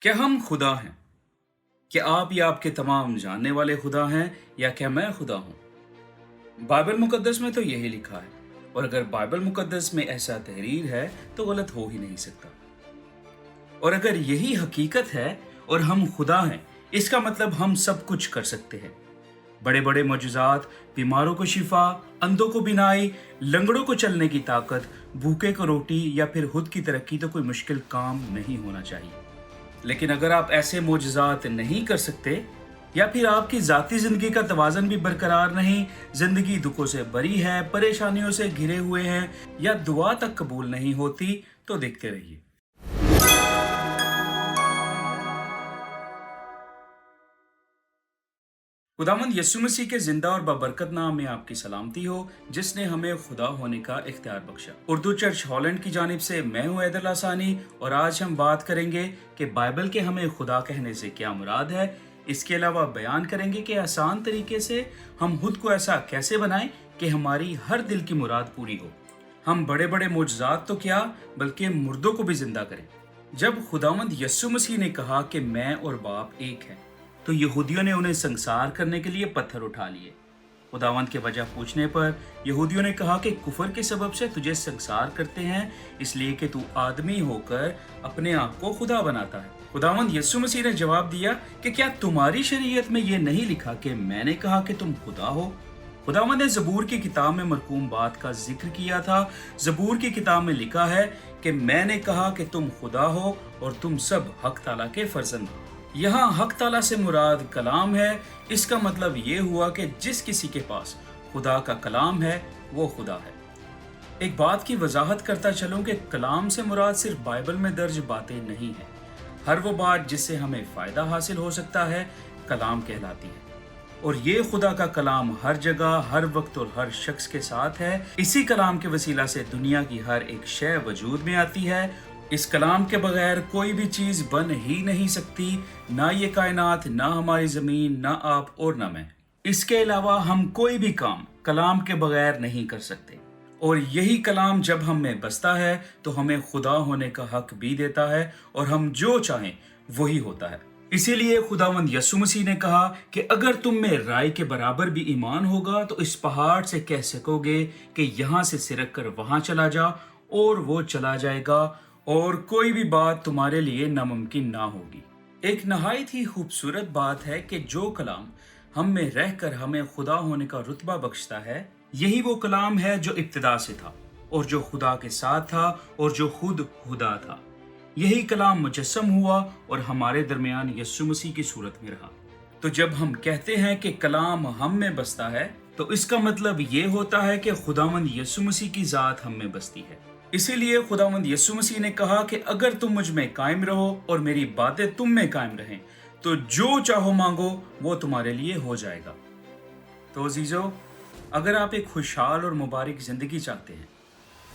क्या हम खुदा हैं? क्या आप या आपके तमाम जानने वाले खुदा हैं या क्या मैं खुदा हूँ? बाइबल मुकद्दस में तो यही लिखा है और अगर बाइबल मुकद्दस में ऐसा तहरीर है तो गलत हो ही नहीं सकता। और अगर यही हकीकत है और हम खुदा हैं, इसका मतलब हम सब कुछ कर सकते हैं। बड़े बड़े मौजूजात, बीमारों को शिफा, अंधों को बिनाई, लंगड़ों को चलने की ताकत, भूखे को रोटी या फिर खुद की तरक्की तो कोई मुश्किल काम नहीं होना चाहिए। लेकिन अगर आप ऐसे मोजज़ात नहीं कर सकते या फिर आपकी ज़ाती ज़िंदगी का तवाज़न भी बरकरार नहीं, ज़िंदगी दुखों से भरी है, परेशानियों से घिरे हुए हैं या दुआ तक कबूल नहीं होती, तो देखते रहिए। खुदावंद यीशु मसीह के जिंदा और बाबरकत नाम में आपकी सलामती हो, जिसने हमें खुदा होने का इख्तियार बख्शा। उर्दू चर्च हॉलैंड की जानिब से मैं हूं हैदर लासानी और आज हम बात करेंगे कि बाइबल के हमें खुदा कहने से क्या मुराद है। इसके अलावा बयान करेंगे कि आसान तरीके से हम खुद को ऐसा कैसे बनाएं कि हमारी हर दिल की मुराद पूरी हो। हम बड़े बड़े मोजज़ात तो क्या बल्कि मुर्दों को भी जिंदा करें। जब खुदावंद यीशु मसीह ने कहा कि मैं और बाप एक हैं, तो यहूदियों ने उन्हें संसार करने के लिए पत्थर उठा लिए। खुदावंद की वजह पूछने पर यहूदियों ने कहा कि कुफर के सबब से तुझे संसार करते हैं, इसलिए कि तू आदमी होकर अपने आप को खुदा बनाता है। खुदावंद यीशु मसीह ने जवाब दिया कि क्या तुम्हारी शरीयत में यह नहीं लिखा कि मैंने कहा कि तुम खुदा हो? खुदावंद ने ज़बूर की किताब में मरकूम बात का जिक्र किया था। ज़बूर की किताब में लिखा है कि मैंने कहा कि तुम खुदा हो और तुम सब हक ताला के फर्जंद हो। यहाँ हक ताला से मुराद कलाम है। इसका मतलब ये हुआ कि जिस किसी के पास खुदा का कलाम है वो खुदा है। एक बात की वजाहत करता चलूं कि कलाम से मुराद सिर्फ बाइबल में दर्ज बातें नहीं है। हर वो बात जिससे हमें फायदा हासिल हो सकता है कलाम कहलाती है। और ये खुदा का कलाम हर जगह, हर वक्त और हर शख्स के साथ है। इसी कलाम के वसीला से दुनिया की हर एक शय वजूद में आती है। इस कलाम के बगैर कोई भी चीज बन ही नहीं सकती, ना ये कायनात, ना हमारी जमीन, ना आप और ना मैं। इसके अलावा हम कोई भी काम कलाम के बगैर नहीं कर सकते। और यही कलाम जब हम में बसता है तो हमें खुदा होने का हक भी देता है और हम जो चाहें वही होता है। इसीलिए खुदावंद यीशु मसीह ने कहा कि अगर तुम में राई के बराबर भी ईमान होगा तो इस पहाड़ से कह सकोगे कि यहाँ से सिरक कर वहां चला जा और वो चला जाएगा और कोई भी बात तुम्हारे लिए नामुमकिन ना होगी। एक नहायत ही खूबसूरत बात है कि जो कलाम हम में रहकर हमें खुदा होने का रुतबा बख्शता है, यही वो कलाम है जो इब्तिदा से था और जो खुदा के साथ था और जो खुद खुदा था। यही कलाम मुजस्सम हुआ और हमारे दरमियान यीशु मसीह की सूरत में रहा। तो जब हम कहते हैं कि कलाम हम में बसता है तो इसका मतलब ये होता है कि खुदावंद यीशु मसीह की जात हम में बसती है। इसीलिए खुदावंद यीशु मसीह ने कहा कि अगर तुम मुझ में कायम रहो और मेरी बातें तुम में कायम रहें तो जो चाहो मांगो वो तुम्हारे लिए हो जाएगा। तो अजीजों, अगर आप एक खुशहाल और मुबारक जिंदगी चाहते हैं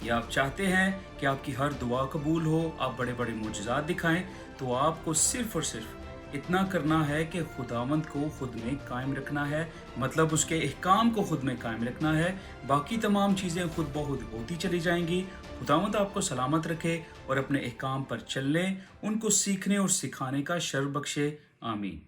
या आप चाहते हैं कि आपकी हर दुआ कबूल हो, आप बड़े बड़े मुजज़ात दिखाएं, तो आपको सिर्फ और सिर्फ इतना करना है कि खुदावंद को खुद में कायम रखना है, मतलब उसके अहकाम को खुद में कायम रखना है। बाकी तमाम चीज़ें खुद ब खुद होती चली जाएंगी। खुदावंद आपको सलामत रखे और अपने अहकाम पर चलने, उनको सीखने और सिखाने का शर्फ बख्शे। आमीन।